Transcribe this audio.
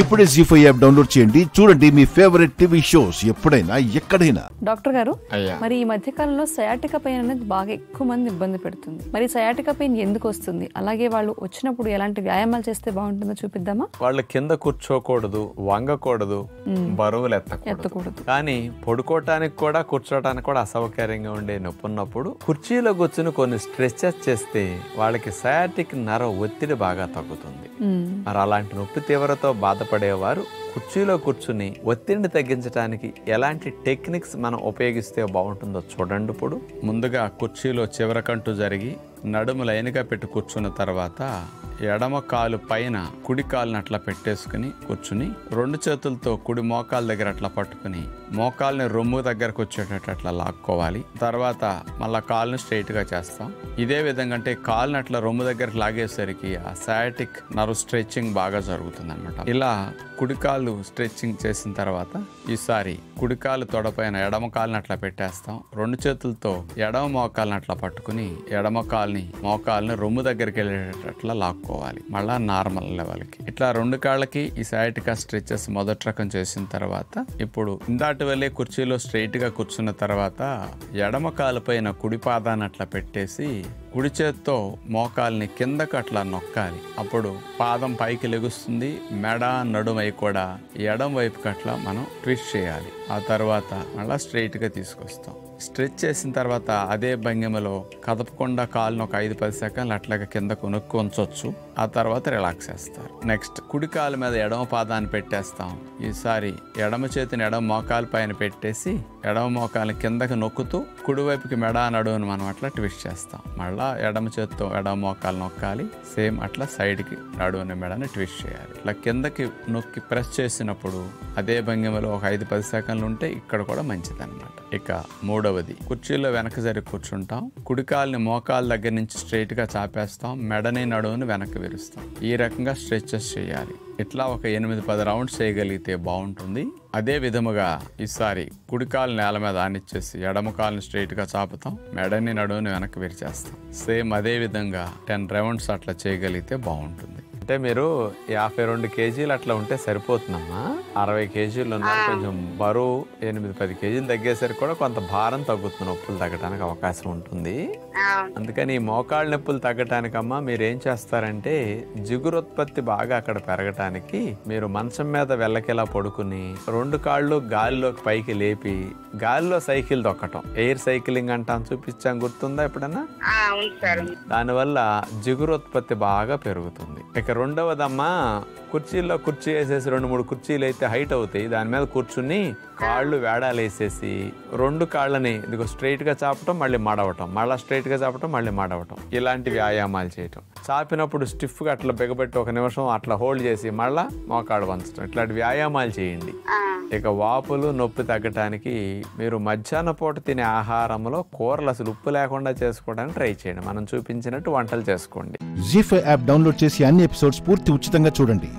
ఇప్పుడే జీ5 app download చేయండి. చూడండి మీ ఫేవరెట్ టీవీ షోస్ ఎప్పుడైనా ఎక్కడైనా. డాక్టర్ గారు, మరి ఈ మధ్య కాలంలో సయాటికా పెయిన్ అనేది బాగా ఎక్కువ మంది ఇబ్బంది పెడుతుంది. మరి సయాటికా పెయిన్ ఎందుకు వస్తుంది? అలాగే వాళ్ళు వచ్చినప్పుడు ఎలాంటి వ్యాయామాలు చేస్తే బాగుంటుందో చూపిద్దామా? వాళ్ళు కింద కూర్చోకూడదు, వంగకూడదు, బరువులు ఎత్తకూడదు. కానీ పడుకోవటానికి కూడా కూర్చోటానికి కూడా అసౌకర్యంగా ఉండే నొప్పి ఉన్నప్పుడు కుర్చీలో కూర్చుని కొన్ని స్ట్రెచెస్ చేస్తే వాళ్ళకి సయాటిక్ నర్వ్ ఒత్తిడి బాగా తగ్గుతుంది. మరి అలాంటి నొప్పి తీవ్రతో బాధపడేవారు కుర్చీలో కూర్చుని ఒత్తిడిని తగ్గించడానికి ఎలాంటి టెక్నిక్స్ మనం ఉపయోగిస్తే బాగుంటుందో చూడండి. ఇప్పుడు ముందుగా కుర్చీలో చివరకంటూ జరిగి నడుము లైన్గా పెట్టి కూర్చున్న తర్వాత ఎడమ కాలు పైన కుడి కాలుని అట్లా పెట్టేసుకుని కూర్చుని రెండు చేతులతో కుడి మోకాల దగ్గర అట్లా పట్టుకుని మోకాల్ని రొమ్ము దగ్గరకు వచ్చేటట్టు అట్లా లాక్కోవాలి. తర్వాత మళ్ళా కాలుని స్ట్రైట్ గా చేస్తాం. ఇదే విధంగా అంటే కాలుని అట్లా రొమ్ము దగ్గరకు లాగేసరికి ఆ సయాటిక్ నర్వ్ స్ట్రెచ్చింగ్ బాగా జరుగుతుంది అనమాట. ఇలా కుడి కాలు స్ట్రెచ్చింగ్ చేసిన తర్వాత ఈసారి కుడి కాలు తొడపైన ఎడమ కాలుని అట్లా పెట్టేస్తాం. రెండు చేతులతో ఎడమ మోకాల్ని అట్లా పట్టుకుని ఎడమ కాలుని మోకాల్ని రొమ్ము దగ్గరికి వెళ్ళేటట్లా లాక్కోవాలి. మళ్ళా నార్మల్ లెవెల్కి. ఇట్లా రెండు కాళ్ళకి ఈ సయాటికా స్ట్రెచెస్ మొదటి రకం చేసిన తర్వాత ఇప్పుడు ఇందాటి వెళ్ళే కుర్చీలో స్ట్రైట్ గా కూర్చున్న తర్వాత ఎడమ కాలు పైన కుడి పాదాన్ని అట్లా పెట్టేసి కుడి చేత్తో మోకాల్ని కిందకు అట్లా నొక్కాలి. అప్పుడు పాదం పైకి లెగుస్తుంది. మెడ నడుమై కూడా ఎడం వైపుకి అట్లా మనం ట్విస్ట్ చేయాలి. ఆ తర్వాత మళ్ళీ స్ట్రైట్ గా తీసుకొస్తాం. స్ట్రెచ్ చేసిన తర్వాత అదే భంగిమలో కదపకుండా కాలును ఒక 5-10 సెకండ్లు అట్లాగా కిందకు నొక్కి ఉంచవచ్చు. ఆ తర్వాత రిలాక్స్ చేస్తారు. నెక్స్ట్ కుడి కాలు మీద ఎడమ పాదాన్ని పెట్టేస్తాం. ఈసారి ఎడమ చేతిని ఎడమ మోకాలు పైన పెట్టేసి ఎడమ మోకాలు కిందకి నొక్కుతూ కుడివైపుకి మెడ నడువుని మనం అట్లా ట్విస్ట్ చేస్తాం. మళ్ళా ఎడమ చేతితో ఎడమ మోకాలు నొక్కాలి. సేమ్ అట్లా సైడ్కి నడువుని మెడని ట్విస్ట్ చేయాలి. ఇట్లా కిందకి నొక్కి ప్రెస్ చేసినప్పుడు అదే భంగిమలో ఒక 5-10 సెకండ్లు ఉంటే ఇక్కడ కూడా మంచిది అనమాట. ఇక మూడవది, కుర్చీలో వెనక జరిగి కూర్చుంటాం. కుడికాల్ని మోకాల దగ్గర నుంచి స్ట్రైట్ గా చాపేస్తాం. మెడని నడువుని వెనక్కి విరుస్తాం. ఈ రకంగా స్ట్రెచెస్ చేయాలి. ఇట్లా ఒక 8-10 రౌండ్స్ చేయగలిగితే బాగుంటుంది. అదే విధముగా ఈసారి కుడికాలు నేల మీద ఆనిచ్చేసి ఎడమ కాలుని స్ట్రైట్ గా చాపుతాం. మెడని నడువుని వెనక్కి విరిచేస్తాం. సేమ్ అదే విధంగా 10 రౌండ్స్ అట్లా చేయగలిగితే బాగుంటుంది. అంటే మీరు 52 కేజీలు అట్లా ఉంటే సరిపోతుందమ్మా. 60 కేజీలు ఉన్నారు, కొంచెం బరువు 8-10 కేజీలు తగ్గేసరికి కూడా కొంత భారం తగ్గుతుంది, నొప్పులు తగ్గడానికి అవకాశం ఉంటుంది. అందుకని ఈ మోకాళ్ళ నొప్పులు తగ్గటానికమ్మా మీరు ఏం చేస్తారంటే జిగురుత్పత్తి బాగా అక్కడ పెరగటానికి మీరు మంచం మీద వెళ్ళకిలా పడుకుని రెండు కాళ్ళు గాలిలోకి పైకి లేపి గాలిలో సైకిల్ దొక్కటం, ఎయిర్ సైక్లింగ్ అంటాం, చూపించాం, గుర్తుందా ఎప్పుడన్నా? దానివల్ల జిగురుత్పత్తి బాగా పెరుగుతుంది. ఇక రెండవదమ్మా, కుర్చీలో కుర్చీ వేసేసి 2-3 కుర్చీలు అయితే హైట్ అవుతాయి, దాని మీద కూర్చుని కాళ్ళు వేడాలేసేసి రెండు కాళ్ళని ఇదిగో స్ట్రైట్ గా చాపటం, మళ్ళీ మడవటం, మళ్ళీ స్ట్రైట్ గా చాపటం, మళ్ళీ మడవటం, ఇలాంటి వ్యాయామాలు చేయటం. చాపినప్పుడు స్టిఫ్ గా అట్లా బిగబెట్టి 1 నిమిషం అట్లా హోల్డ్ చేసి మళ్ళా మోకాడు వంచడం, ఇట్లాంటి వ్యాయామాలు చేయండి. ఇక వాపులు నొప్పి తగ్గటానికి మీరు మధ్యాహ్న పూట తినే ఆహారంలో కూరలు అసలు ఉప్పు లేకుండా చేసుకోవడానికి ట్రై చేయండి. మనం చూపించినట్టు వంటలు చేసుకోండి. జీ5 యాప్ డౌన్లోడ్ చేసి అన్ని ఎపిసోడ్స్ పూర్తి ఉచితంగా చూడండి.